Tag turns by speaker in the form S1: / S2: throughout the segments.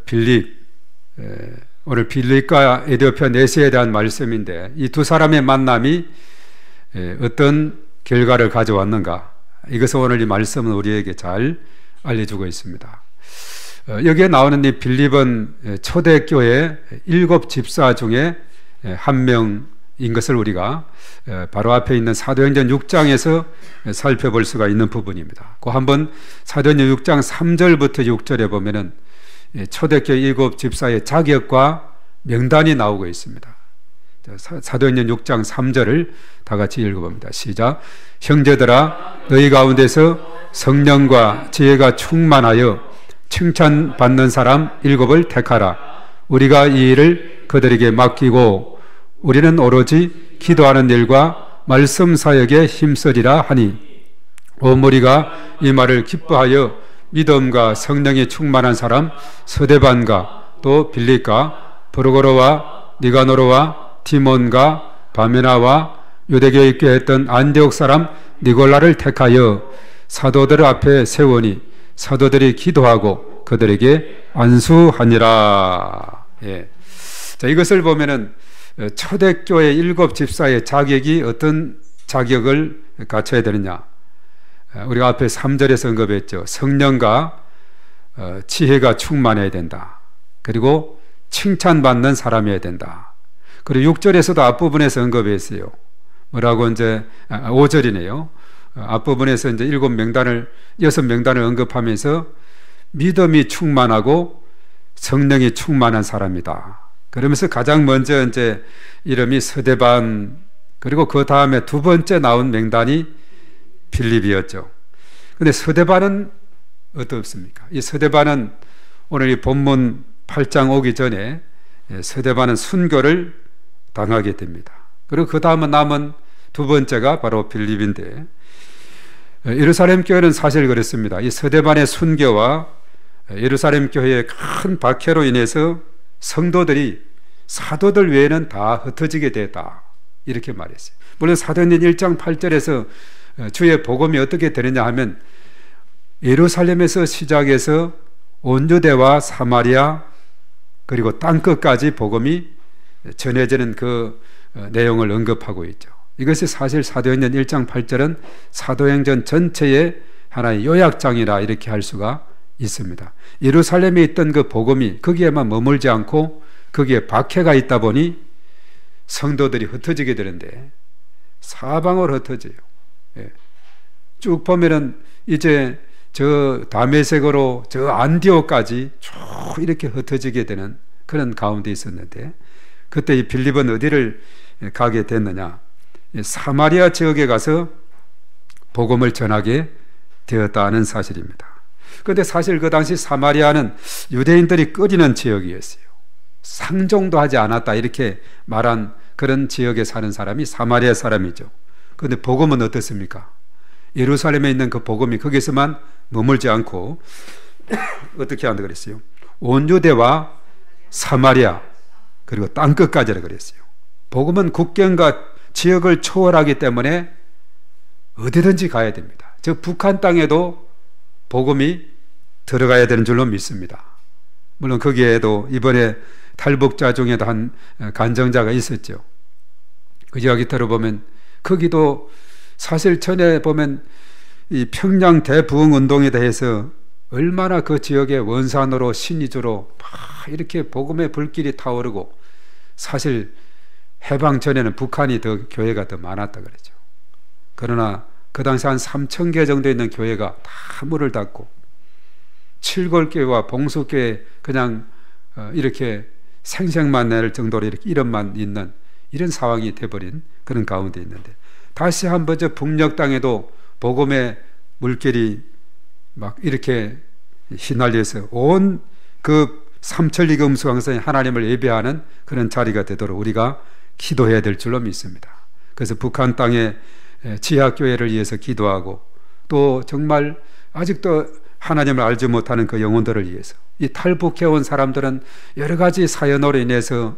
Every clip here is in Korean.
S1: 빌립, 오늘 빌립과 에디오피아 내시에 대한 말씀인데, 이 두 사람의 만남이 어떤 결과를 가져왔는가, 이것을 오늘 이 말씀은 우리에게 잘 알려주고 있습니다. 여기에 나오는 이 빌립은 초대교회 7 집사 중에 한 명인 것을 우리가 바로 앞에 있는 사도행전 6장에서 살펴볼 수가 있는 부분입니다. 그 한번 사도행전 6장 3절부터 6절에 보면은 초대교회 7 집사의 자격과 명단이 나오고 있습니다. 사도행전 6장 3절을 다 같이 읽어봅니다. 시작. 형제들아, 너희 가운데서 성령과 지혜가 충만하여 칭찬받는 사람 7을 택하라. 우리가 이 일을 그들에게 맡기고 우리는 오로지 기도하는 일과 말씀 사역에 힘쓰리라 하니, 온 무리가 이 말을 기뻐하여 믿음과 성령이 충만한 사람 스데반과 또 빌립과 브루고로와 니가노로와 디몬과 바메나와 유대교에 있게 했던 안디옥 사람 니골라를 택하여 사도들 앞에 세우니 사도들이 기도하고 그들에게 안수하니라. 자, 이것을 보면은 초대교회 7 집사의 자격이 어떤 자격을 갖춰야 되느냐, 우리가 앞에 3절에서 언급했죠. 성령과 지혜가 충만해야 된다. 그리고 칭찬받는 사람이어야 된다. 그리고 6절에서도 앞부분에서 언급했어요. 뭐라고 이제 5절이네요. 앞부분에서 이제 6 명단을 언급하면서 믿음이 충만하고 성령이 충만한 사람이다. 그러면서 가장 먼저 이제 이름이 스데반, 그리고 그 다음에 두 번째 나온 명단이 빌립이었죠. 근데 스데반은 어떻습니까? 이 스데반은 오늘 이 본문 8장 오기 전에 스데반은 순교를 당하게 됩니다. 그리고 그 다음은 남은 두 번째가 바로 빌립인데, 예루살렘 교회는 사실 그렇습니다. 이 스데반의 순교와 예루살렘 교회의 큰 박해로 인해서 성도들이 사도들 외에는 다 흩어지게 됐다, 이렇게 말했어요. 물론 사도행전 1장 8절에서 주의 복음이 어떻게 되느냐 하면, 예루살렘에서 시작해서 온 유대와 사마리아 그리고 땅끝까지 복음이 전해지는 그 내용을 언급하고 있죠. 이것이 사실 사도행전 1장 8절은 사도행전 전체의 하나의 요약장이라 이렇게 할 수가 있습니다. 예루살렘에 있던 그 복음이 거기에만 머물지 않고 거기에 박해가 있다 보니 성도들이 흩어지게 되는데, 사방으로 흩어져요. 쭉 보면은 이제 저 다메섹으로 저 안디옥까지 쭉 이렇게 흩어지게 되는 그런 가운데 있었는데, 그때 이 빌립은 어디를 가게 됐느냐, 사마리아 지역에 가서 복음을 전하게 되었다는 사실입니다. 그런데 사실 그 당시 사마리아는 유대인들이 꺼리는 지역이었어요. 상종도 하지 않았다, 이렇게 말한 그런 지역에 사는 사람이 사마리아 사람이죠. 그런데 복음은 어떻습니까? 예루살렘에 있는 그 복음이 거기서만 머물지 않고 어떻게 한다 그랬어요? 온 유대와 사마리아 그리고 땅끝까지라 그랬어요. 복음은 국경과 지역을 초월하기 때문에 어디든지 가야 됩니다. 저 북한 땅에도 복음이 들어가야 되는 줄로 믿습니다. 물론 거기에도 이번에 탈북자 중에도 한 간정자가 있었죠. 그 이야기 들어보면 거기도 사실 전에 보면 이 평양 대부흥 운동에 대해서 얼마나 그 지역의 원산으로 신의주로 막 이렇게 복음의 불길이 타오르고, 사실 해방 전에는 북한이 더 교회가 더 많았다 그러죠. 그러나 그 당시 한 3,000개 정도 있는 교회가 다 문을 닫고 칠골교회와 봉수교회 그냥 이렇게 생색만 낼 정도로 이렇게 이름만 있는 이런 상황이 돼버린 그런 가운데 있는데, 다시 한번 저 북녘 땅에도 복음의 물결이 막 이렇게 휘날려서 온 그 삼천리 금수강산에 하나님을 예배하는 그런 자리가 되도록 우리가 기도해야 될 줄로 믿습니다. 그래서 북한 땅에 지하교회를 위해서 기도하고, 또 정말 아직도 하나님을 알지 못하는 그 영혼들을 위해서, 이 탈북해온 사람들은 여러 가지 사연으로 인해서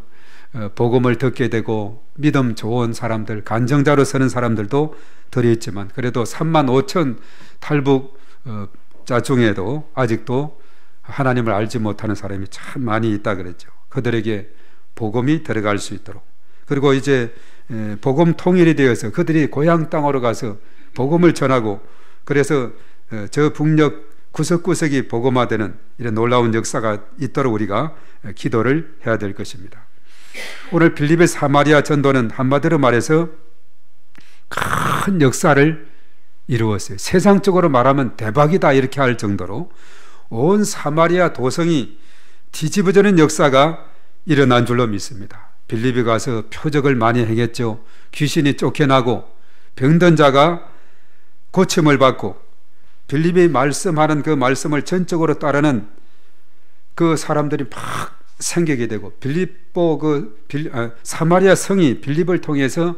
S1: 복음을 듣게 되고 믿음 좋은 사람들, 간정자로 서는 사람들도 들어있지만, 그래도 35,000 탈북자 중에도 아직도 하나님을 알지 못하는 사람이 참 많이 있다 그랬죠. 그들에게 복음이 들어갈 수 있도록. 그리고 이제 복음 통일이 되어서 그들이 고향 땅으로 가서 복음을 전하고, 그래서 저 북녘 구석구석이 복음화되는 이런 놀라운 역사가 있도록 우리가 기도를 해야 될 것입니다. 오늘 빌립의 사마리아 전도는 한마디로 말해서 큰 역사를 이루었어요. 세상적으로 말하면 대박이다 이렇게 할 정도로 온 사마리아 도성이 뒤집어지는 역사가 일어난 줄로 믿습니다. 빌립에 가서 표적을 많이 행했죠. 귀신이 쫓겨나고 병든 자가 고침을 받고, 빌립이 말씀하는 그 말씀을 전적으로 따르는 그 사람들이 막 생기게 되고, 사마리아 성이 빌립을 통해서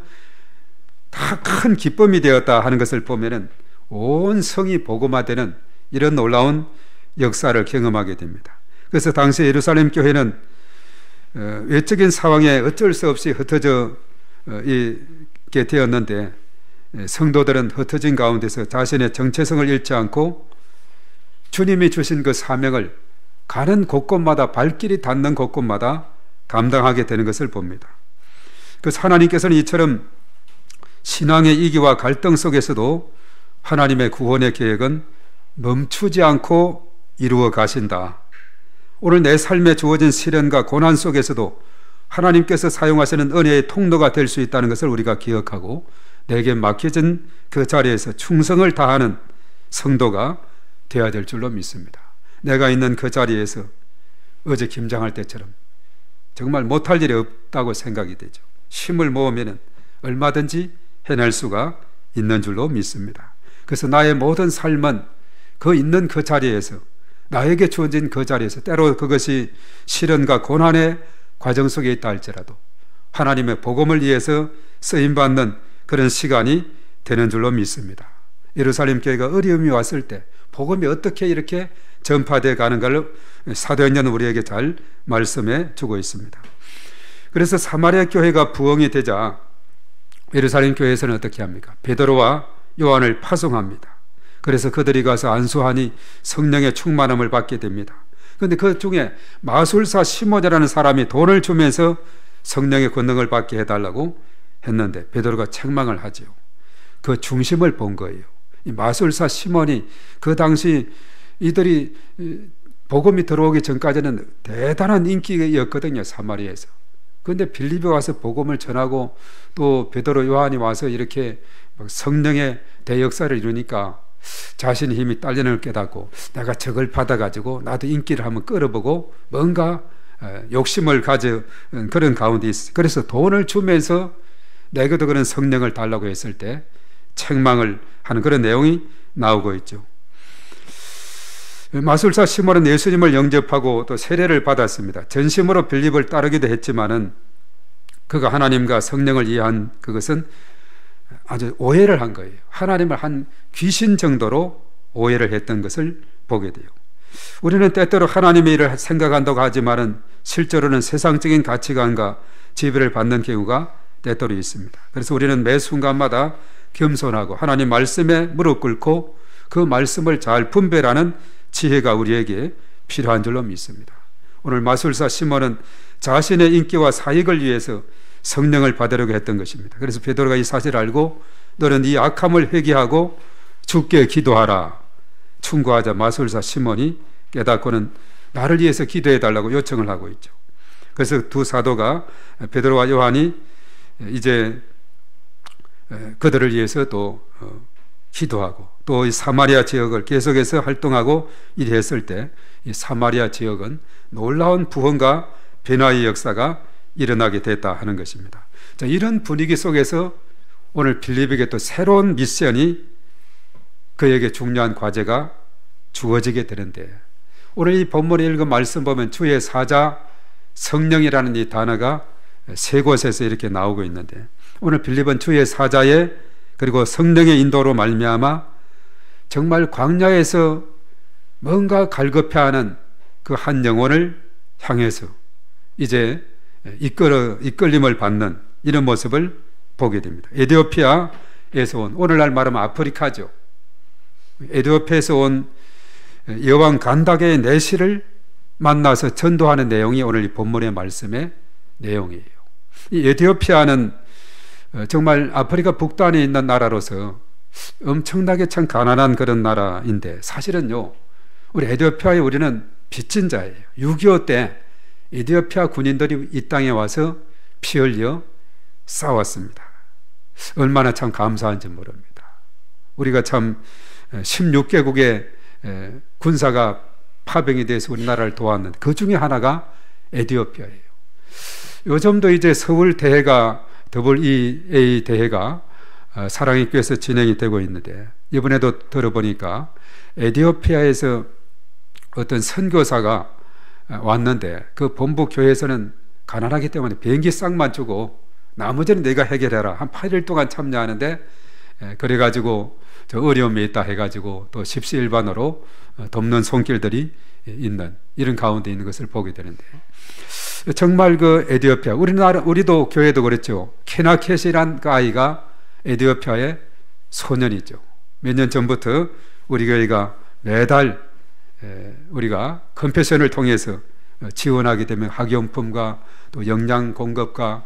S1: 다 큰 기쁨이 되었다 하는 것을 보면은 온 성이 복음화되는 이런 놀라운 역사를 경험하게 됩니다. 그래서 당시 예루살렘 교회는 외적인 상황에 어쩔 수 없이 흩어져 있게 되었는데, 성도들은 흩어진 가운데서 자신의 정체성을 잃지 않고 주님이 주신 그 사명을 가는 곳곳마다, 발길이 닿는 곳곳마다 감당하게 되는 것을 봅니다. 그래서 하나님께서는 이처럼 신앙의 이기와 갈등 속에서도 하나님의 구원의 계획은 멈추지 않고 이루어 가신다. 오늘 내 삶에 주어진 시련과 고난 속에서도 하나님께서 사용하시는 은혜의 통로가 될 수 있다는 것을 우리가 기억하고, 내게 맡겨진 그 자리에서 충성을 다하는 성도가 되어야 될 줄로 믿습니다. 내가 있는 그 자리에서 어제 김장할 때처럼 정말 못할 일이 없다고 생각이 되죠. 힘을 모으면 얼마든지 해낼 수가 있는 줄로 믿습니다. 그래서 나의 모든 삶은 그 있는 그 자리에서, 나에게 주어진 그 자리에서, 때로 그것이 시련과 고난의 과정 속에 있다 할지라도 하나님의 복음을 위해서 쓰임받는 그런 시간이 되는 줄로 믿습니다. 예루살렘 교회가 어려움이 왔을 때 복음이 어떻게 이렇게 전파되어 가는가를 사도행전은 우리에게 잘 말씀해 주고 있습니다. 그래서 사마리아 교회가 부흥이 되자 예루살렘 교회에서는 어떻게 합니까? 베드로와 요한을 파송합니다. 그래서 그들이 가서 안수하니 성령의 충만함을 받게 됩니다. 그런데 그 중에 마술사 시몬이라는 사람이 돈을 주면서 성령의 권능을 받게 해달라고 했는데 베드로가 책망을 하죠. 그 중심을 본 거예요. 이 마술사 시몬이 그 당시 이들이 복음이 들어오기 전까지는 대단한 인기였거든요, 사마리아에서. 그런데 빌립에 와서 복음을 전하고 또 베드로 요한이 와서 이렇게 성령의 대역사를 이루니까 자신의 힘이 딸리는 걸 깨닫고, 내가 저걸 받아가지고 나도 인기를 한번 끌어보고 뭔가 욕심을 가져 그런 가운데 있어요. 그래서 돈을 주면서 내게도 그런 성령을 달라고 했을 때 책망을 하는 그런 내용이 나오고 있죠. 마술사 시몬은 예수님을 영접하고 또 세례를 받았습니다. 전심으로 빌립을 따르기도 했지만은 그가 하나님과 성령을 이해한 그것은 아주 오해를 한 거예요. 하나님을 한 귀신 정도로 오해를 했던 것을 보게 돼요. 우리는 때때로 하나님의 일을 생각한다고 하지만은 실제로는 세상적인 가치관과 지배를 받는 경우가 때때로 있습니다. 그래서 우리는 매 순간마다 겸손하고 하나님 말씀에 무릎 꿇고 그 말씀을 잘 분별하는 지혜가 우리에게 필요한 줄로 믿습니다. 오늘 마술사 시몬은 자신의 인기와 사익을 위해서 성령을 받으려고 했던 것입니다. 그래서 베드로가 이 사실을 알고 너는 이 악함을 회개하고 주께 기도하라 충고하자 마술사 시몬이 깨닫고는 나를 위해서 기도해 달라고 요청을 하고 있죠. 그래서 두 사도가 베드로와 요한이 이제 그들을 위해서 또 기도하고 또 이 사마리아 지역을 계속해서 활동하고 일했을 때 이 사마리아 지역은 놀라운 부흥과 변화의 역사가 일어나게 됐다 하는 것입니다. 자, 이런 분위기 속에서 오늘 빌립에게 또 새로운 미션이, 그에게 중요한 과제가 주어지게 되는데, 오늘 이 본문에 읽은 말씀 보면 주의 사자 성령이라는 이 단어가 세 곳에서 이렇게 나오고 있는데, 오늘 빌립은 주의 사자의 그리고 성령의 인도로 말미암아 정말 광야에서 뭔가 갈급해하는 그 한 영혼을 향해서 이제 이끌림을 받는 이런 모습을 보게 됩니다. 에티오피아에서 온, 오늘날 말하면 아프리카죠. 에티오피아에서 온 여왕 간다게의 내시를 만나서 전도하는 내용이 오늘 이 본문의 말씀의 내용이에요. 이 에티오피아는 정말 아프리카 북단에 있는 나라로서 엄청나게 참 가난한 그런 나라인데, 사실은요, 우리 에티오피아에 우리는 빚진 자예요. 6.25 때 에티오피아 군인들이 이 땅에 와서 피 흘려 싸웠습니다. 얼마나 참 감사한지 모릅니다. 우리가 참 16개국의 군사가 파병이 돼서 우리나라를 도왔는데 그 중에 하나가 에티오피아예요. 요즘도 이제 서울 대회가 WEA 대회가 사랑의 교회에서 진행이 되고 있는데, 이번에도 들어보니까 에티오피아에서 어떤 선교사가 왔는데 그 본부 교회에서는 가난하기 때문에 비행기 싹만 주고 나머지는 내가 해결해라. 한 8일 동안 참여하는데, 그래가지고 저 어려움이 있다 해가지고 또 십시일반으로 돕는 손길들이 있는, 이런 가운데 있는 것을 보게 되는데, 정말 그 에티오피아, 우리도 교회도 그랬죠. 케나켓이란 그 아이가 에티오피아의 소년이죠. 몇 년 전부터 우리 교회가 매달 우리가 컴패션을 통해서 지원하게 되면 학용품과 또 영양 공급과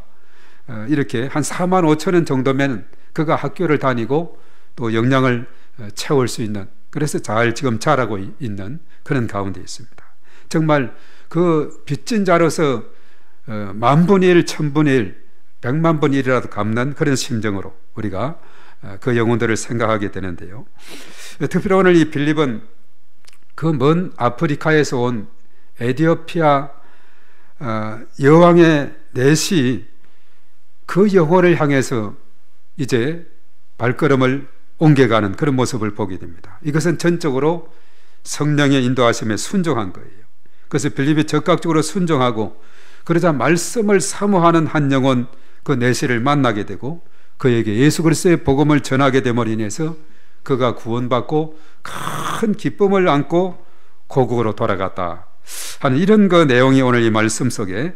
S1: 이렇게 한 4만 5천 원 정도면 그가 학교를 다니고 또 영양을 채울 수 있는, 그래서 지금 자라고 있는 그런 가운데 있습니다. 정말 그 빚진 자로서 만분의 일, 천분의 일, 백만분의 일이라도 갚는 그런 심정으로 우리가 그 영혼들을 생각하게 되는데요. 특별히 오늘 이 빌립은 그 먼 아프리카에서 온 에티오피아 여왕의 넷이 그 영혼을 향해서 이제 발걸음을 옮겨가는 그런 모습을 보게 됩니다. 이것은 전적으로 성령의 인도하심에 순종한 거예요. 그래서 빌립이 적극적으로 순종하고, 그러자 말씀을 사모하는 한 영혼 그 내시를 만나게 되고 그에게 예수 그리스도의 복음을 전하게 됨으로 인해서 그가 구원받고 큰 기쁨을 안고 고국으로 돌아갔다 하는 이런 그 내용이 오늘 이 말씀 속에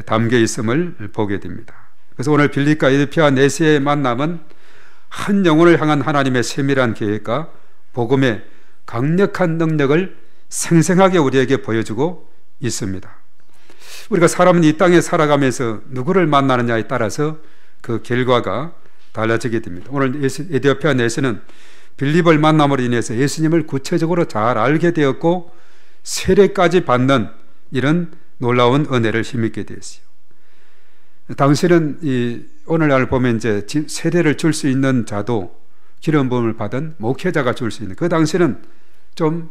S1: 담겨 있음을 보게 됩니다. 그래서 오늘 빌립과 에티오피아 내시의 만남은 한 영혼을 향한 하나님의 세밀한 계획과 복음의 강력한 능력을 생생하게 우리에게 보여주고 있습니다. 우리가 사람은 이 땅에 살아가면서 누구를 만나느냐에 따라서 그 결과가 달라지게 됩니다. 오늘 에티오피아 내시는 빌립을 만남으로 인해서 예수님을 구체적으로 잘 알게 되었고 세례까지 받는 이런 놀라운 은혜를 힘입게 되었어요. 당시는 오늘날 보면 이제 세례를 줄 수 있는 자도 기름 부음을 받은 목회자가 줄 수 있는, 그 당시는 좀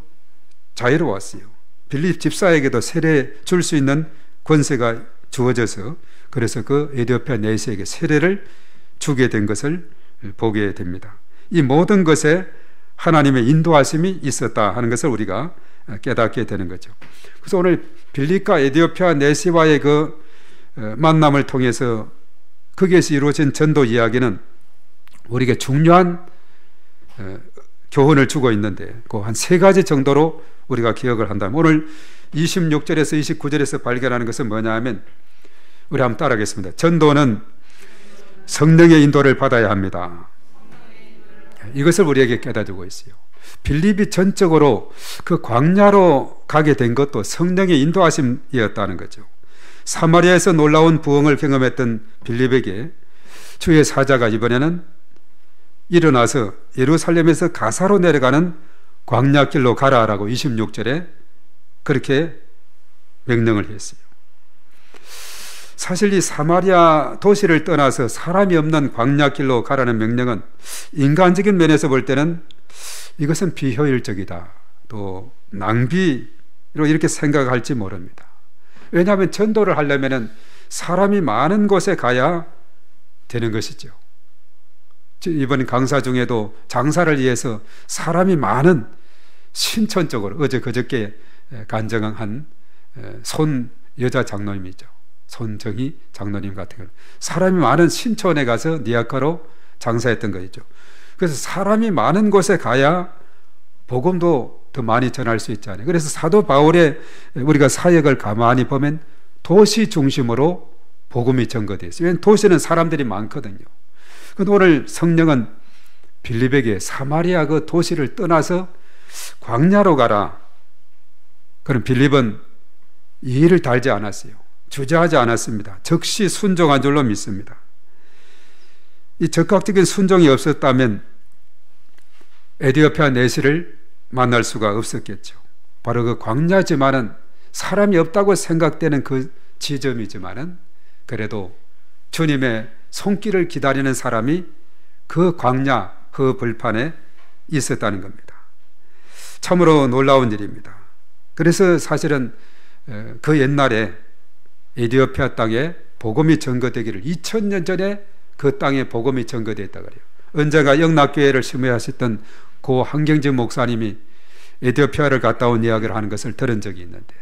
S1: 자유로웠어요. 빌립 집사에게도 세례 줄 수 있는 권세가 주어져서, 그래서 그 에티오피아 내시에게 세례를 주게 된 것을 보게 됩니다. 이 모든 것에 하나님의 인도하심이 있었다 하는 것을 우리가 깨닫게 되는 거죠. 그래서 오늘 빌립과 에티오피아 내시와의 그 만남을 통해서 거기에서 이루어진 전도 이야기는 우리에게 중요한 교훈을 주고 있는데, 그 한 세 가지 정도로 우리가 기억을 한다면, 오늘 26절에서 29절에서 발견하는 것은 뭐냐 하면, 우리 한번 따라하겠습니다. 전도는 성령의 인도를 받아야 합니다. 이것을 우리에게 깨닫고 있어요. 빌립이 전적으로 그 광야로 가게 된 것도 성령의 인도하심이었다는 거죠. 사마리아에서 놀라운 부흥을 경험했던 빌립에게 주의 사자가 이번에는 일어나서 예루살렘에서 가사로 내려가는 광야길로 가라라고 26절에 그렇게 명령을 했어요. 사실 이 사마리아 도시를 떠나서 사람이 없는 광야길로 가라는 명령은 인간적인 면에서 볼 때는 이것은 비효율적이다, 또 낭비로 이렇게 생각할지 모릅니다. 왜냐하면 전도를 하려면 사람이 많은 곳에 가야 되는 것이죠. 이번 강사 중에도 장사를 위해서 사람이 많은 신천 쪽으로, 어제 그저께 간증한 손 여자 장로님이죠. 손정희 장로님 같은 경우 사람이 많은 신촌에 가서 니아카로 장사했던 것이죠. 그래서 사람이 많은 곳에 가야 복음도 더 많이 전할 수 있잖아요. 그래서 사도 바울의 우리가 사역을 가만히 보면 도시 중심으로 복음이 전거되어 있어요. 왜냐하면 도시는 사람들이 많거든요. 그런데 오늘 성령은 빌립에게 사마리아 그 도시를 떠나서 광야로 가라, 그럼 빌립은 이의를 달지 않았어요. 주저하지 않았습니다. 즉시 순종한 줄로 믿습니다. 이 적극적인 순종이 없었다면 에디오피아 내시를 만날 수가 없었겠죠. 바로 그 광야지만은 사람이 없다고 생각되는 그 지점이지만은 그래도 주님의 손길을 기다리는 사람이 그 광야, 그 벌판에 있었다는 겁니다. 참으로 놀라운 일입니다. 그래서 사실은 그 옛날에 에디오피아 땅에 복음이 전거되기를 2000년 전에 그 땅에 복음이 전거되었다 그래요. 언제가 영락교회를 심의하셨던 고 한경진 목사님이 에디오피아를 갔다 온 이야기를 하는 것을 들은 적이 있는데,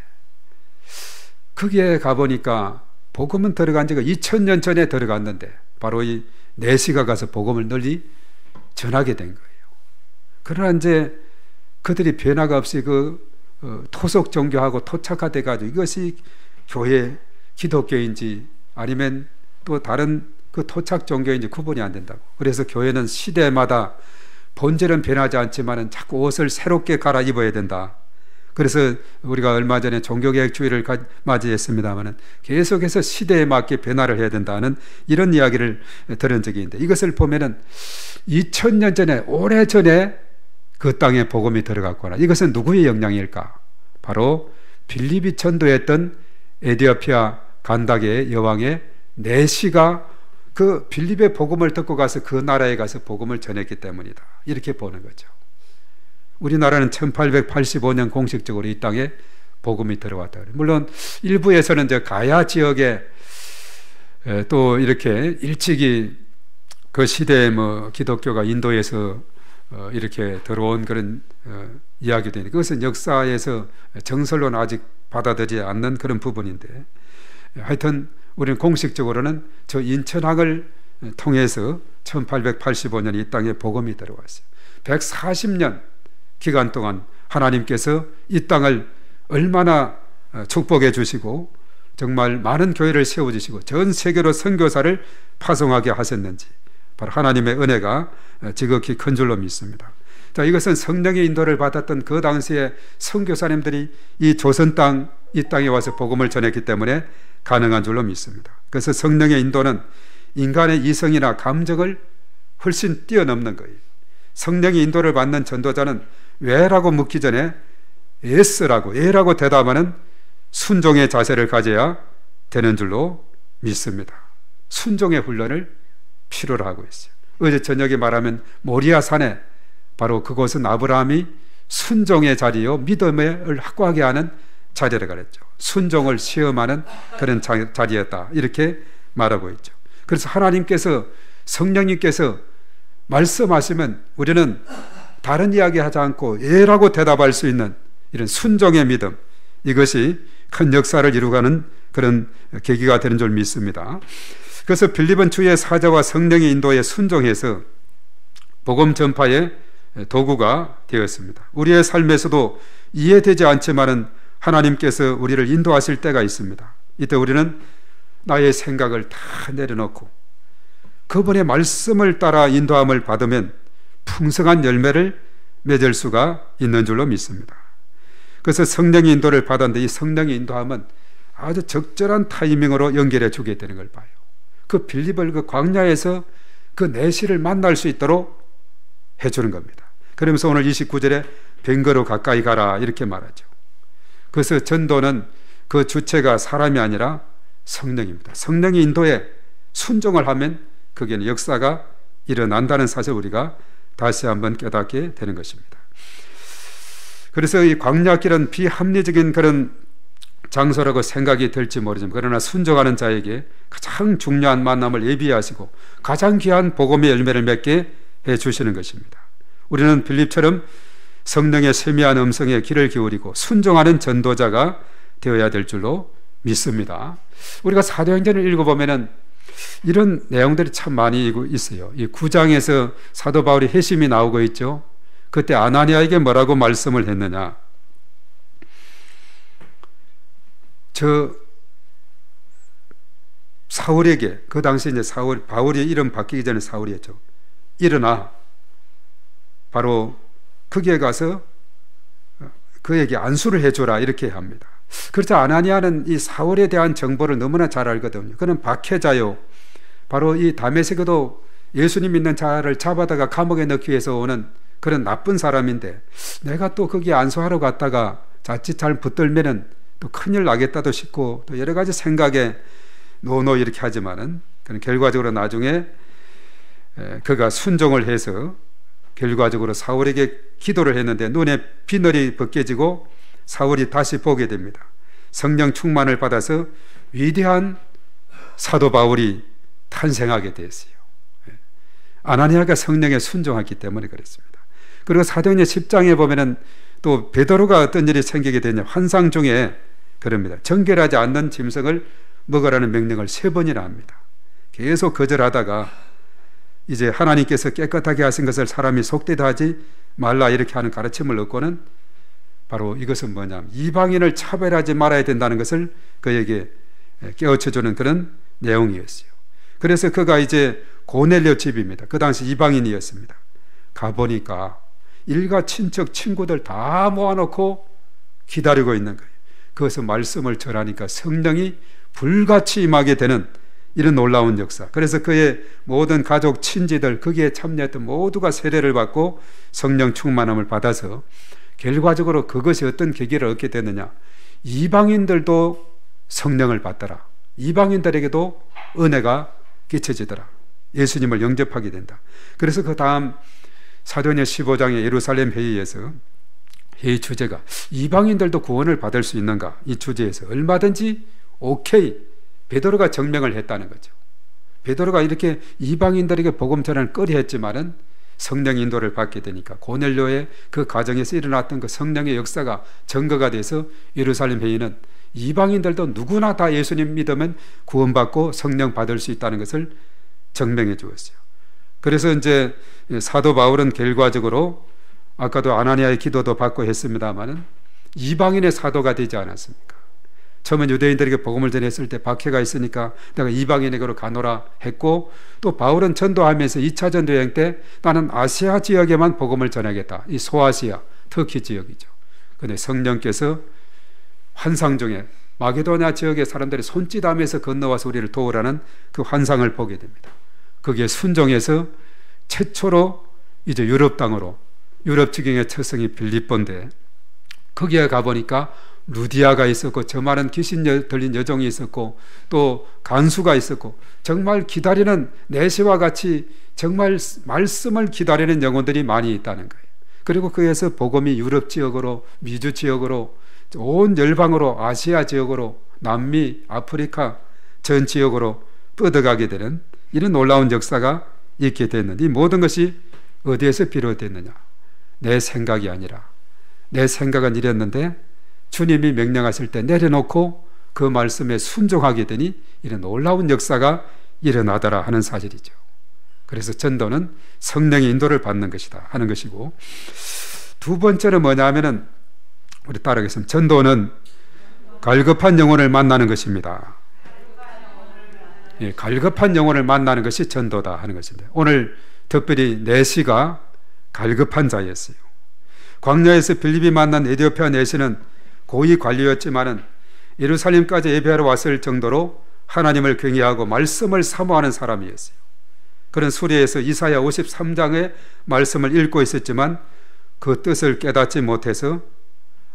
S1: 거기에 가보니까 복음은 들어간 지가 2000년 전에 들어갔는데 바로 이 내시가 가서 복음을 널리 전하게 된 거예요. 그러나 이제 그들이 변화가 없이 그 토속 종교하고 토착화돼 가지고 이것이 교회 기독교인지 아니면 또 다른 그 토착 종교인지 구분이 안 된다고. 그래서 교회는 시대마다 본질은 변하지 않지만 자꾸 옷을 새롭게 갈아입어야 된다. 그래서 우리가 얼마 전에 종교개혁주의를 맞이했습니다만 계속해서 시대에 맞게 변화를 해야 된다는 이런 이야기를 들은 적이 있는데, 이것을 보면은 2000년 전에, 오래전에 그 땅에 복음이 들어갔거나, 이것은 누구의 영향일까? 바로 빌립이 전도했던 에디오피아 간다게의 여왕의 내시가 그 빌립의 복음을 듣고 가서 그 나라에 가서 복음을 전했기 때문이다. 이렇게 보는 거죠. 우리나라는 1885년 공식적으로 이 땅에 복음이 들어왔다. 물론 일부에서는 이제 가야 지역에 또 이렇게 일찍이 그 시대에 뭐 기독교가 인도에서 이렇게 들어온 그런 이야기도 있는데, 그것은 역사에서 정설로는 아직 받아들이지 않는 그런 부분인데, 하여튼 우리는 공식적으로는 저 인천항을 통해서 1885년 이 땅에 복음이 들어왔어요. 140년 기간 동안 하나님께서 이 땅을 얼마나 축복해 주시고 정말 많은 교회를 세워주시고 전 세계로 선교사를 파송하게 하셨는지, 바로 하나님의 은혜가 지극히 큰 줄로 믿습니다. 자, 이것은 성령의 인도를 받았던 그 당시에 선교사님들이 이 조선 땅, 이 땅에 와서 복음을 전했기 때문에 가능한 줄로 믿습니다. 그래서 성령의 인도는 인간의 이성이나 감정을 훨씬 뛰어넘는 거예요. 성령의 인도를 받는 전도자는 왜라고 묻기 전에 예스라고, 예라고 대답하는 순종의 자세를 가져야 되는 줄로 믿습니다. 순종의 훈련을 필요로 하고 있어요. 어제 저녁에 말하면 모리아 산에, 바로 그곳은 아브라함이 순종의 자리요 믿음을 확고하게 하는 자리를 가렸죠. 순종을 시험하는 그런 자리였다, 이렇게 말하고 있죠. 그래서 하나님께서, 성령님께서 말씀하시면 우리는 다른 이야기 하지 않고 예라고 대답할 수 있는 이런 순종의 믿음, 이것이 큰 역사를 이루가는 그런 계기가 되는 줄 믿습니다. 그래서 빌립은 주의 사자와 성령의 인도에 순종해서 복음 전파의 도구가 되었습니다. 우리의 삶에서도 이해되지 않지만은 하나님께서 우리를 인도하실 때가 있습니다. 이때 우리는 나의 생각을 다 내려놓고 그분의 말씀을 따라 인도함을 받으면 풍성한 열매를 맺을 수가 있는 줄로 믿습니다. 그래서 성령의 인도를 받았는데, 이 성령의 인도함은 아주 적절한 타이밍으로 연결해 주게 되는 걸 봐요. 그 빌립을 그 광야에서 그 내시를 만날 수 있도록 해주는 겁니다. 그러면서 오늘 29절에 뱅거로 가까이 가라, 이렇게 말하죠. 그래서 전도는 그 주체가 사람이 아니라 성령입니다. 성령의 인도에 순종을 하면 거기에는 역사가 일어난다는 사실을 우리가 다시 한번 깨닫게 되는 것입니다. 그래서 이 광야길은 비합리적인 그런 장소라고 생각이 될지 모르지만, 그러나 순종하는 자에게 가장 중요한 만남을 예비하시고 가장 귀한 복음의 열매를 맺게 해주시는 것입니다. 우리는 빌립처럼 성령의 세미한 음성에 귀를 기울이고 순종하는 전도자가 되어야 될 줄로 믿습니다. 우리가 사도행전을 읽어보면 이런 내용들이 참 많이 있어요. 이 9장에서 사도 바울이 회심이 나오고 있죠. 그때 아나니아에게 뭐라고 말씀을 했느냐, 저 사울에게, 그 당시 이제 바울이 이름 바뀌기 전에 사울이었죠. 일어나 바로 거기에 가서 그에게 안수를 해주라 이렇게 합니다. 그렇죠. 아나니아는 이 사울에 대한 정보를 너무나 잘 알거든요. 그는 박해자요, 바로 이 다메섹에도 예수님 믿는 자를 잡아다가 감옥에 넣기 위해서 오는 그런 나쁜 사람인데, 내가 또 거기 안수하러 갔다가 자칫 잘 붙들면은 또 큰일 나겠다도 싶고 또 여러 가지 생각에 노노 이렇게 하지만은, 그는 결과적으로 나중에 그가 순종을 해서 결과적으로 사울에게 기도를 했는데 눈에 비늘이 벗겨지고 사울이 다시 보게 됩니다. 성령 충만을 받아서 위대한 사도 바울이 탄생하게 됐어요. 아나니아가 성령에 순종했기 때문에 그랬습니다. 그리고 사도행전 10장에 보면은 또 베드로가 어떤 일이 생기게 되냐, 환상 중에 그럽니다. 정결하지 않는 짐승을 먹으라는 명령을 3번이나 합니다. 계속 거절하다가 이제 하나님께서 깨끗하게 하신 것을 사람이 속되다 하지 말라 이렇게 하는 가르침을 얻고는, 바로 이것은 뭐냐면 이방인을 차별하지 말아야 된다는 것을 그에게 깨우쳐주는 그런 내용이었어요. 그래서 그가 이제 고넬료 집입니다. 그 당시 이방인이었습니다. 가보니까 일가 친척 친구들 다 모아놓고 기다리고 있는 거예요. 그것은 말씀을 전하니까 성령이 불같이 임하게 되는 이런 놀라운 역사. 그래서 그의 모든 가족 친지들, 거기에 참여했던 모두가 세례를 받고 성령 충만함을 받아서 결과적으로 그것이 어떤 계기를 얻게 되느냐, 이방인들도 성령을 받더라. 이방인들에게도 은혜가 끼쳐지더라. 예수님을 영접하게 된다. 그래서 그 다음 사도행전 15장의 예루살렘 회의에서, 회의 주제가 이방인들도 구원을 받을 수 있는가, 이 주제에서 얼마든지 오케이, 베드로가 증명을 했다는 거죠. 베드로가 이렇게 이방인들에게 복음 전환을 꺼려했지만은 성령 인도를 받게 되니까 고넬료의 그 가정에서 일어났던 그 성령의 역사가 증거가 돼서 예루살렘 회의는 이방인들도 누구나 다 예수님 믿으면 구원받고 성령 받을 수 있다는 것을 증명해 주었어요. 그래서 이제 사도 바울은 결과적으로 아까도 아나니아의 기도도 받고 했습니다마는 이방인의 사도가 되지 않았습니까? 처음엔 유대인들에게 복음을 전했을 때 박해가 있으니까 내가 이방인에게로 가노라 했고, 또 바울은 전도하면서 2차 전도 여행 때 나는 아시아 지역에만 복음을 전하겠다. 이 소아시아, 터키 지역이죠. 그런데 성령께서 환상 중에 마게도냐 지역의 사람들이 손짓하면서 건너와서 우리를 도우라는 그 환상을 보게 됩니다. 거기에 순종해서 최초로 이제 유럽 땅으로, 유럽 지경의 처성이 빌립보인데 거기에 가보니까 루디아가 있었고 저 많은 귀신 들린 여종이 있었고 또 간수가 있었고, 정말 기다리는, 내시와 같이 정말 말씀을 기다리는 영혼들이 많이 있다는 거예요. 그리고 거기에서 복음이 유럽 지역으로, 미주 지역으로, 온 열방으로, 아시아 지역으로, 남미, 아프리카 전 지역으로 뻗어가게 되는 이런 놀라운 역사가 있게 됐는데, 이 모든 것이 어디에서 비롯됐느냐, 내 생각이 아니라, 내 생각은 이랬는데 주님이 명령하실 때 내려놓고 그 말씀에 순종하게 되니 이런 놀라운 역사가 일어나더라 하는 사실이죠. 그래서 전도는 성령의 인도를 받는 것이다 하는 것이고, 두 번째는 뭐냐면은, 우리 따라하겠습니다. 전도는 갈급한 영혼을 만나는 것입니다. 예, 갈급한 영혼을 만나는 것이 전도다 하는 것입니다. 오늘 특별히 내시가 갈급한 자였어요. 광야에서 빌립이 만난 에티오피아 내시는 고위 관리였지만은 예루살렘까지 예배하러 왔을 정도로 하나님을 경외하고 말씀을 사모하는 사람이었어요. 그런 수리에서 이사야 53장의 말씀을 읽고 있었지만 그 뜻을 깨닫지 못해서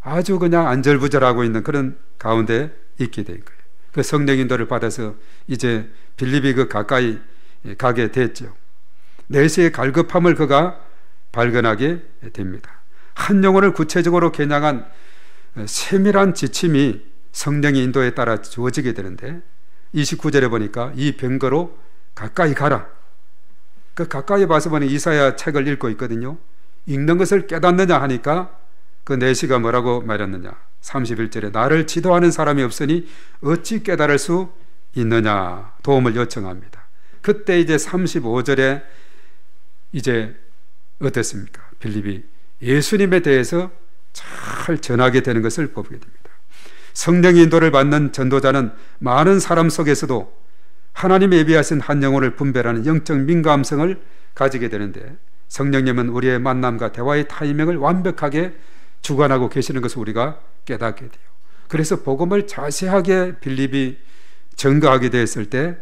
S1: 아주 그냥 안절부절하고 있는 그런 가운데 있게 된 거예요. 그 성령 인도를 받아서 이제 빌립이 그 가까이 가게 됐죠. 내시의 갈급함을 그가 발견하게 됩니다. 한 영혼을 구체적으로 겨냥한 세밀한 지침이 성령의 인도에 따라 주어지게 되는데, 29절에 보니까 이 병거로 가까이 가라. 그 가까이 봐서 보니 이사야 책을 읽고 있거든요. 읽는 것을 깨닫느냐 하니까 그 내시가 뭐라고 말했느냐, 31절에 나를 지도하는 사람이 없으니 어찌 깨달을 수 있느냐 도움을 요청합니다. 그때 이제 35절에 이제 어땠습니까? 빌립이 예수님에 대해서 잘 전하게 되는 것을 보게 됩니다. 성령의 인도를 받는 전도자는 많은 사람 속에서도 하나님의 예비하신 한 영혼을 분별하는 영적 민감성을 가지게 되는데, 성령님은 우리의 만남과 대화의 타이밍을 완벽하게 주관하고 계시는 것을 우리가 깨닫게 돼요. 그래서 복음을 자세하게 빌립이 증거하게 되었을 때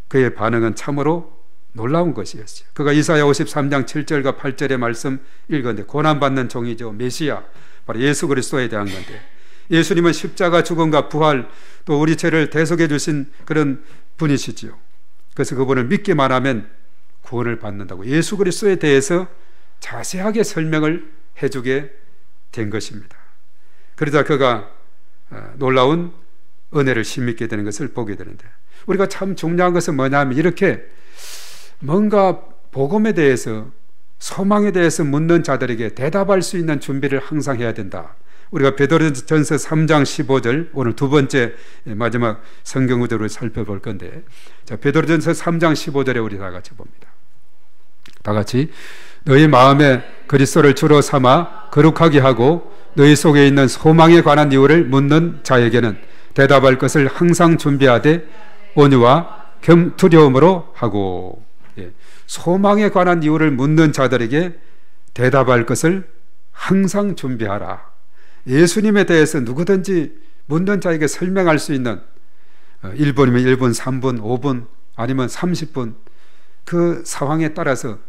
S1: 그의 반응은 참으로 놀라운 것이었어요. 그가 이사야 53장 7절과 8절의 말씀 읽었는데, 고난받는 종이죠, 메시아, 바로 예수 그리스도에 대한 건데, 예수님은 십자가 죽음과 부활, 또 우리 죄를 대속해 주신 그런 분이시지요. 그래서 그분을 믿기만 하면 구원을 받는다고 예수 그리스도에 대해서 자세하게 설명을 해주게 된 것입니다. 그러다 그가 놀라운 은혜를 힘입게 되는 것을 보게 되는데, 우리가 참 중요한 것은 뭐냐면, 이렇게 뭔가 복음에 대해서, 소망에 대해서 묻는 자들에게 대답할 수 있는 준비를 항상 해야 된다. 우리가 베드로전서 3장 15절, 오늘 두 번째 마지막 성경 구절을 살펴볼 건데, 자, 베드로전서 3장 15절에 우리 다 같이 봅니다. 다 같이. 너희 마음에 그리스도를 주로 삼아 거룩하게 하고 너희 속에 있는 소망에 관한 이유를 묻는 자에게는 대답할 것을 항상 준비하되 온유와 두려움으로 하고. 예. 소망에 관한 이유를 묻는 자들에게 대답할 것을 항상 준비하라. 예수님에 대해서 누구든지 묻는 자에게 설명할 수 있는 1분이면 1분, 3분, 5분 아니면 30분 그 상황에 따라서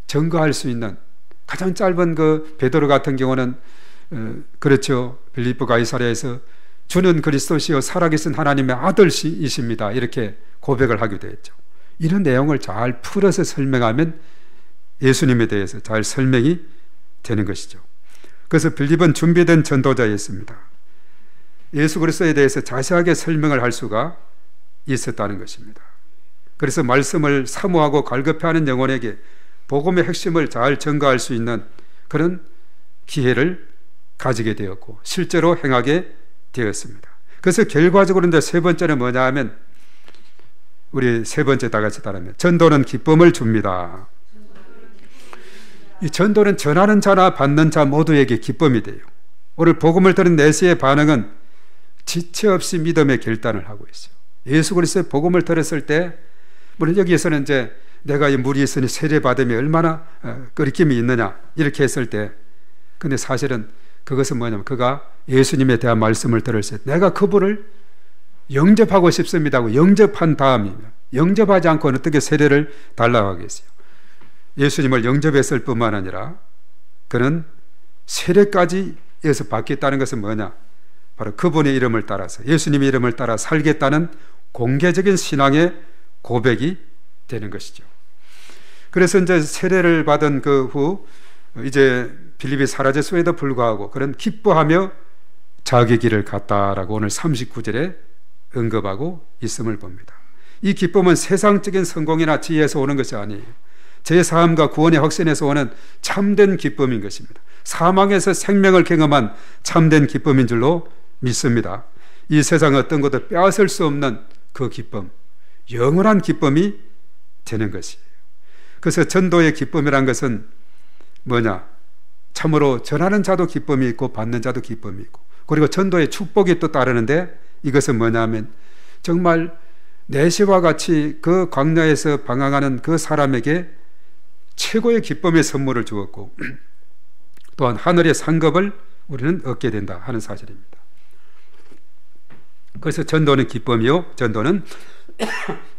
S1: 증거할 수 있는, 가장 짧은 그 베드로 같은 경우는 그렇죠. 빌립보 가이사랴에서 주는 그리스도시요 살아계신 하나님의 아들이십니다, 이렇게 고백을 하기도 했죠. 이런 내용을 잘 풀어서 설명하면 예수님에 대해서 잘 설명이 되는 것이죠. 그래서 빌립은 준비된 전도자였습니다. 예수 그리스도에 대해서 자세하게 설명을 할 수가 있었다는 것입니다. 그래서 말씀을 사모하고 갈급해하는 영혼에게 복음의 핵심을 잘 전가할 수 있는 그런 기회를 가지게 되었고 실제로 행하게 되었습니다. 그래서 결과적으로 이제 세 번째는 뭐냐 하면, 우리 세 번째 다 같이 따르면, 전도는 기쁨을 줍니다. 이 전도는 전하는 자나 받는 자 모두에게 기쁨이 돼요. 오늘 복음을 들은 내시의 반응은 지체 없이 믿음의 결단을 하고 있어요. 예수 그리스도의 복음을 들었을 때, 물론 여기에서는 이제 내가 이 물이 있으니 세례 받으면 얼마나 끓임이 있느냐 이렇게 했을 때, 근데 사실은 그것은 뭐냐면 그가 예수님에 대한 말씀을 들었을 때 내가 그분을 영접하고 싶습니다고 영접한 다음이면, 영접하지 않고는 어떻게 세례를 달라고 하겠어요. 예수님을 영접했을 뿐만 아니라 그는 세례까지 에서 받겠다는 것은 뭐냐, 바로 그분의 이름을 따라서, 예수님의 이름을 따라 살겠다는 공개적인 신앙의 고백이 되는 것이죠. 그래서 이제 세례를 받은 그 후 이제 빌립이 사라졌음에도 불구하고 그는 기뻐하며 자기 길을 갔다라고 오늘 39절에 언급하고 있음을 봅니다. 이 기쁨은 세상적인 성공이나 지혜에서 오는 것이 아니에요. 제사함과 구원의 확신에서 오는 참된 기쁨인 것입니다. 사망에서 생명을 경험한 참된 기쁨인 줄로 믿습니다. 이 세상 어떤 것도 빼앗을 수 없는 그 기쁨, 영원한 기쁨이 되는 것이에요. 그래서 전도의 기쁨이란 것은 뭐냐, 참으로 전하는 자도 기쁨이 있고 받는 자도 기쁨이 있고, 그리고 전도의 축복이 또 따르는데, 이것은 뭐냐면 정말 내시와 같이 그 광야에서 방황하는 그 사람에게 최고의 기쁨의 선물을 주었고 또한 하늘의 상급을 우리는 얻게 된다 하는 사실입니다. 그래서 전도는 기쁨이요 전도는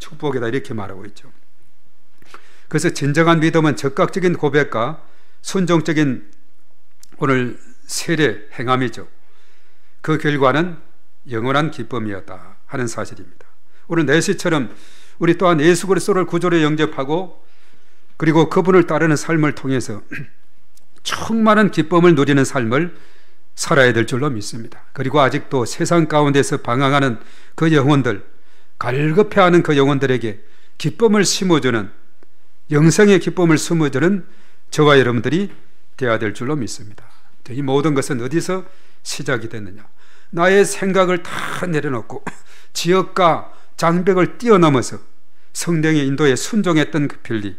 S1: 축복이다 이렇게 말하고 있죠. 그래서 진정한 믿음은 적극적인 고백과 순종적인 오늘 세례 행함이죠. 그 결과는 영원한 기쁨이었다 하는 사실입니다. 오늘 내시처럼 우리 또한 예수 그리스도를 구주로 영접하고 그리고 그분을 따르는 삶을 통해서 충만한 기쁨을 누리는 삶을 살아야 될 줄로 믿습니다. 그리고 아직도 세상 가운데서 방황하는 그 영혼들, 갈급해하는 그 영혼들에게 기쁨을 심어주는, 영생의 기쁨을 심어주는 저와 여러분들이 되어야 될 줄로 믿습니다. 이 모든 것은 어디서 시작이 됐느냐, 나의 생각을 다 내려놓고 지역과 장벽을 뛰어넘어서 성령의 인도에 순종했던 그 빌립,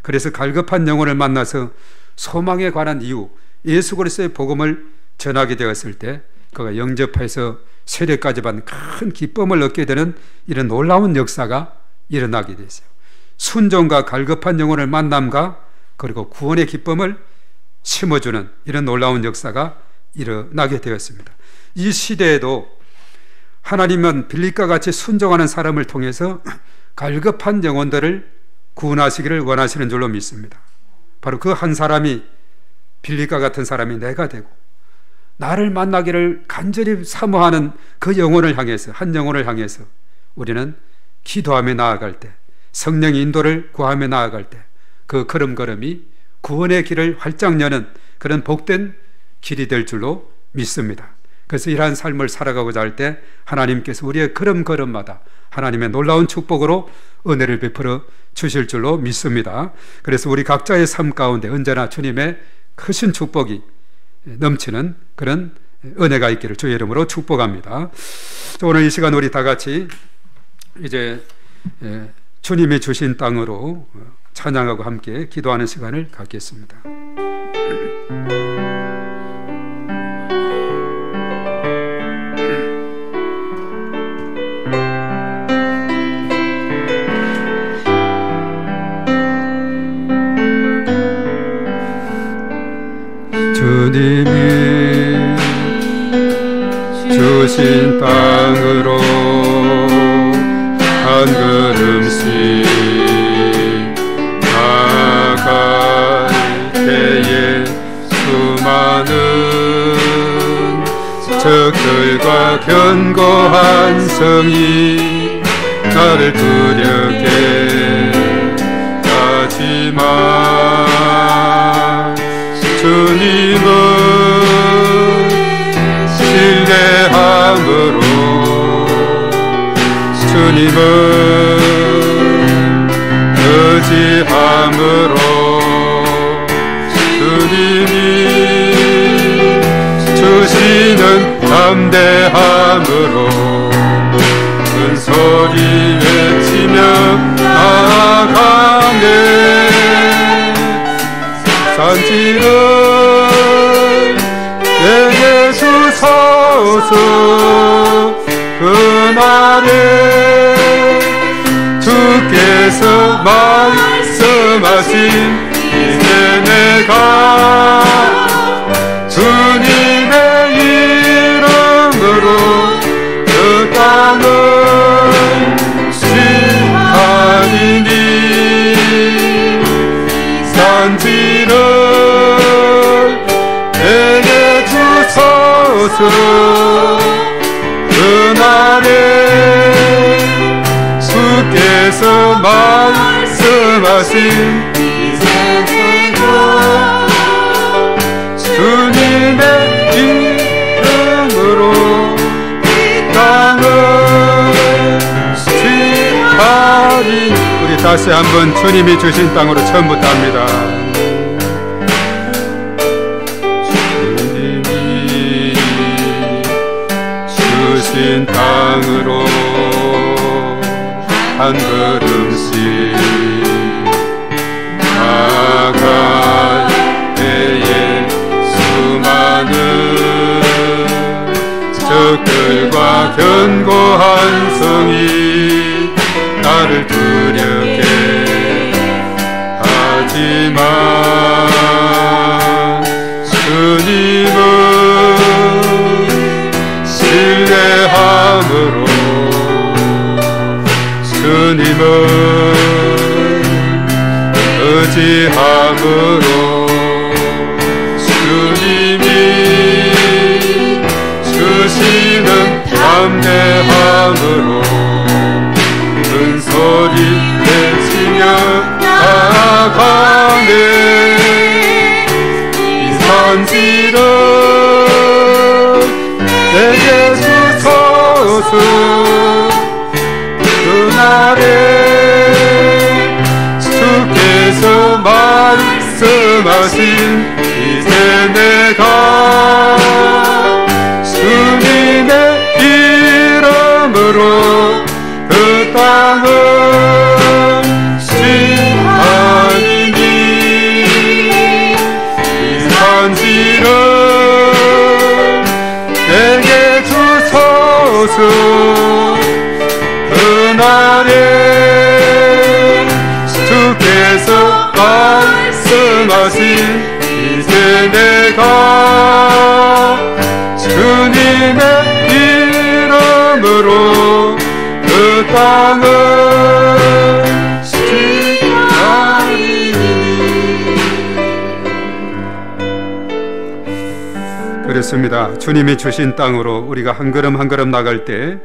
S1: 그래서 갈급한 영혼을 만나서 소망에 관한 이유, 예수 그리스도의 복음을 전하게 되었을 때 그가 영접해서 세례까지 받는 큰 기쁨을 얻게 되는 이런 놀라운 역사가 일어나게 됐어요. 순종과 갈급한 영혼을 만남과 그리고 구원의 기쁨을 심어주는 이런 놀라운 역사가 일어나게 되었습니다. 이 시대에도 하나님은 빌립과 같이 순종하는 사람을 통해서 갈급한 영혼들을 구원하시기를 원하시는 줄로 믿습니다. 바로 그 한 사람이, 빌립과 같은 사람이 내가 되고 나를 만나기를 간절히 사모하는 그 영혼을 향해서, 한 영혼을 향해서 우리는 기도하며 나아갈 때, 성령의 인도를 구하며 나아갈 때 그 걸음걸음이 구원의 길을 활짝 여는 그런 복된 길이 될 줄로 믿습니다. 그래서 이러한 삶을 살아가고자 할 때 하나님께서 우리의 걸음걸음마다 하나님의 놀라운 축복으로 은혜를 베풀어 주실 줄로 믿습니다. 그래서 우리 각자의 삶 가운데 언제나 주님의 크신 축복이 넘치는 그런 은혜가 있기를 주의 이름으로 축복합니다. 오늘 이 시간 우리 다 같이 이제 주님이 주신 땅으로 찬양하고 함께 기도하는 시간을 갖겠습니다. 주님이 주신 땅으로 한 걸음씩 나아갈 때에 수많은 적들과 견고한 성이 나를 두렵게 하지만 주님은 신뢰함으로, 주님은 의지함으로, 주님이 주시는 담대함으로 큰 소리 외치며 나아가네. 산지를 내게 주소서. 그날에 주께서 말씀하신 이제 내가 주님의 이름으로 그 땅을 취하리니 산지를 내게 주소서. 그날에 주께서 말씀하신 이제 내가 주님의 이름으로 이 땅을 취하리니. 우리 다시 한번 주님이 주신 땅으로 처음부터 합니다. 주신 땅으로 한 걸음씩 나아갈 때에 수많은 적들과 견고한 성이 나를 두렵게 하지만 주님은 신뢰함으로, 주님은 의지함으로, 주님이 주시는 담대함으로 큰 소리 외치며 나아가네. 이 산지를 내게 주소서. 그날에 주께서 말씀하신 이제 내가 주님의 이름으로 그 땅을 취하리니 이 산지를 내게 주소서. 그날에 주께서 말씀하신 이제 내가 땅을 지나리니. 그렇습니다. 주님이 주신 땅으로 우리가 한 걸음 한 걸음 나갈 때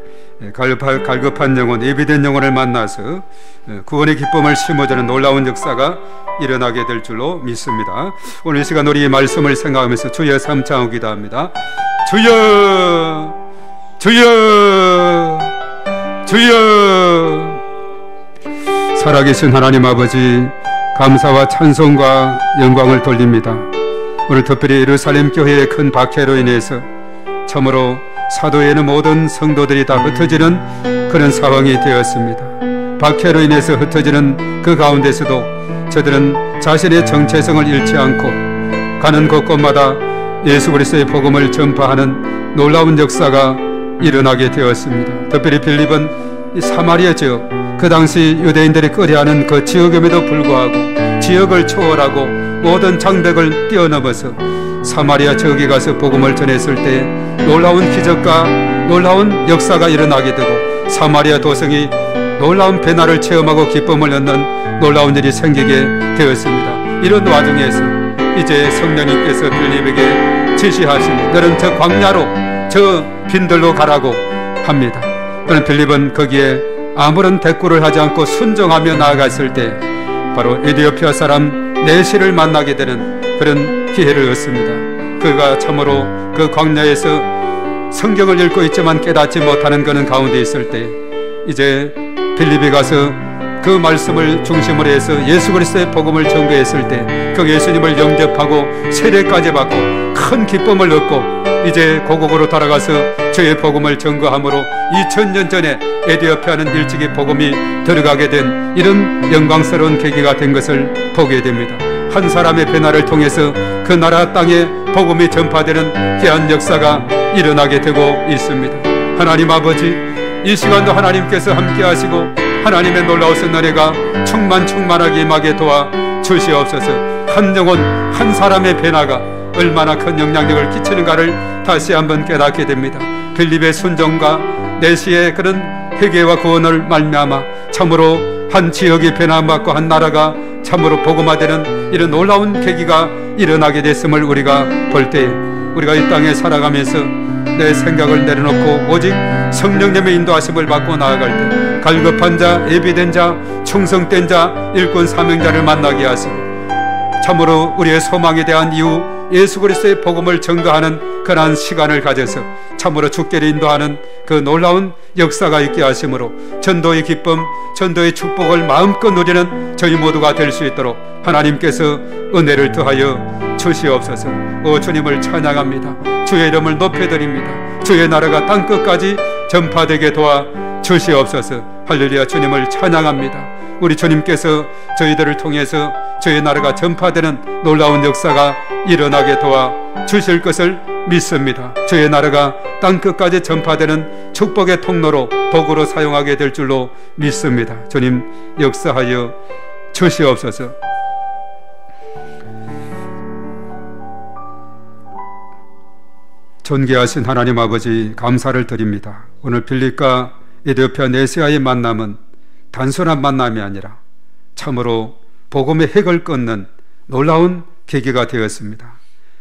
S1: 갈급한 영혼, 예비된 영혼을 만나서 구원의 기쁨을 심어주는 놀라운 역사가 일어나게 될 줄로 믿습니다. 오늘 이 시간 우리 말씀을 생각하면서 주여 삼창하고 기도합니다. 주여, 주여, 주여. 살아계신 하나님 아버지, 감사와 찬송과 영광을 돌립니다. 오늘 특별히 예루살렘 교회의 큰 박해로 인해서 참으로 사도에는 모든 성도들이 다 흩어지는 그런 상황이 되었습니다. 박해로 인해서 흩어지는 그 가운데서도 저들은 자신의 정체성을 잃지 않고 가는 곳곳마다 예수 그리스도의 복음을 전파하는 놀라운 역사가 일어나게 되었습니다. 특별히 빌립은 이 사마리아 지역, 그 당시 유대인들이 꺼려하는 그 지역임에도 불구하고 지역을 초월하고 모든 장벽을 뛰어넘어서 사마리아 지역에 가서 복음을 전했을 때 놀라운 기적과 놀라운 역사가 일어나게 되고 사마리아 도성이 놀라운 변화를 체험하고 기쁨을 얻는 놀라운 일이 생기게 되었습니다. 이런 와중에서 이제 성령님께서 빌립에게 지시하시니 너는 저 광야로 저 빈들로 가라고 합니다. 그런 빌립은 거기에 아무런 대꾸를 하지 않고 순종하며 나아갔을 때 바로 에티오피아 사람 네시를 만나게 되는 그런 기회를 얻습니다. 그가 참으로 그 광야에서 성경을 읽고 있지만 깨닫지 못하는 그는 가운데 있을 때 이제 빌립이 가서 그 말씀을 중심으로 해서 예수 그리스도의 복음을 전거했을 때 그 예수님을 영접하고 세례까지 받고 큰 기쁨을 얻고 이제 고국으로 돌아가서 저의 복음을 전거함으로 2000년 전에 에티오피아는 일찍이 복음이 들어가게 된 이런 영광스러운 계기가 된 것을 보게 됩니다. 한 사람의 변화를 통해서 그 나라 땅에 복음이 전파되는 귀한 역사가 일어나게 되고 있습니다. 하나님 아버지, 이 시간도 하나님께서 함께 하시고 하나님의 놀라우신 은혜가 충만하게 임하게 도와 주시옵소서. 한 영혼 한 사람의 변화가 얼마나 큰 영향력을 끼치는가를 다시 한번 깨닫게 됩니다. 빌립의 순종과 네시의 그런 회개와 구원을 말미암아 참으로 한 지역이 변화받고 한 나라가 참으로 복음화되는 이런 놀라운 계기가 일어나게 됐음을 우리가 볼 때 우리가 이 땅에 살아가면서 내 생각을 내려놓고 오직 성령님의 인도하심을 받고 나아갈 때 갈급한 자, 예비된 자, 충성된 자, 일꾼 사명자를 만나게 하시고 참으로 우리의 소망에 대한 이유 예수 그리스도의 복음을 전가하는 그러한 시간을 가져서 참으로 주께를 인도하는 그 놀라운 역사가 있게 하심으로 전도의 기쁨, 전도의 축복을 마음껏 누리는 저희 모두가 될 수 있도록 하나님께서 은혜를 더하여 주시옵소서. 주님을 찬양합니다. 주의 이름을 높여드립니다. 주의 나라가 땅끝까지 전파되게 도와 주시옵소서. 할렐루야. 주님을 찬양합니다. 우리 주님께서 저희들을 통해서 저희 나라가 전파되는 놀라운 역사가 일어나게 도와 주실 것을 믿습니다. 저희 나라가 땅끝까지 전파되는 축복의 통로로 도구로 사용하게 될 줄로 믿습니다. 주님 역사하여 주시옵소서. 존귀하신 하나님 아버지, 감사를 드립니다. 오늘 빌립과 에티오피아 네시아의 만남은 단순한 만남이 아니라 참으로 복음의 핵을 끊는 놀라운 계기가 되었습니다.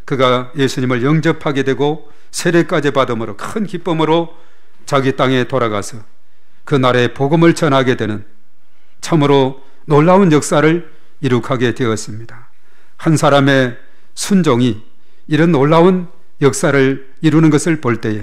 S1: 그가 예수님을 영접하게 되고 세례까지 받음으로 큰 기쁨으로 자기 땅에 돌아가서 그 나라의 복음을 전하게 되는 참으로 놀라운 역사를 이룩하게 되었습니다. 한 사람의 순종이 이런 놀라운 역사를 이루는 것을 볼 때에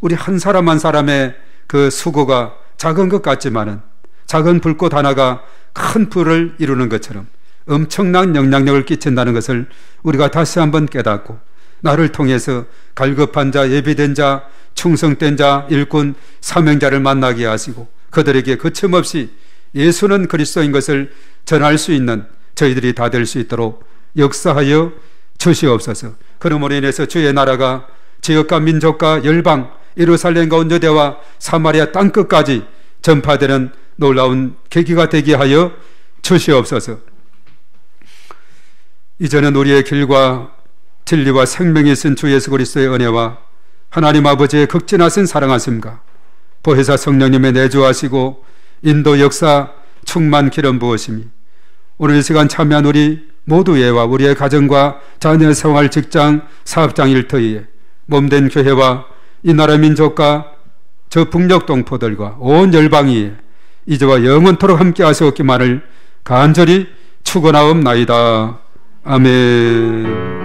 S1: 우리 한 사람 한 사람의 그 수고가 작은 것 같지만은 작은 불꽃 하나가 큰 불을 이루는 것처럼 엄청난 영향력을 끼친다는 것을 우리가 다시 한번 깨닫고 나를 통해서 갈급한 자, 예비된 자, 충성된 자, 일꾼, 사명자를 만나게 하시고 그들에게 거침없이 예수는 그리스도인 것을 전할 수 있는 저희들이 다 될 수 있도록 역사하여 주시옵소서. 그러므로 인해서 주의 나라가 지역과 민족과 열방, 예루살렘과 온 유대와 사마리아 땅끝까지 전파되는 놀라운 계기가 되게 하여 주시옵소서. 이제는 우리의 길과 진리와 생명이 있은 주 예수 그리스도의 은혜와 하나님 아버지의 극진하신 사랑하심과 보혜사 성령님의 내주하시고 인도 역사 충만 기름 부으심이 오늘 이 시간 참여한 우리 모두의와 우리의 가정과 자녀 생활, 직장, 사업장 일터에 몸된 교회와 이 나라 민족과 저 북녘 동포들과 온 열방이 이제와 영원토록 함께 하시옵기만을 간절히 축원하옵나이다. 아멘.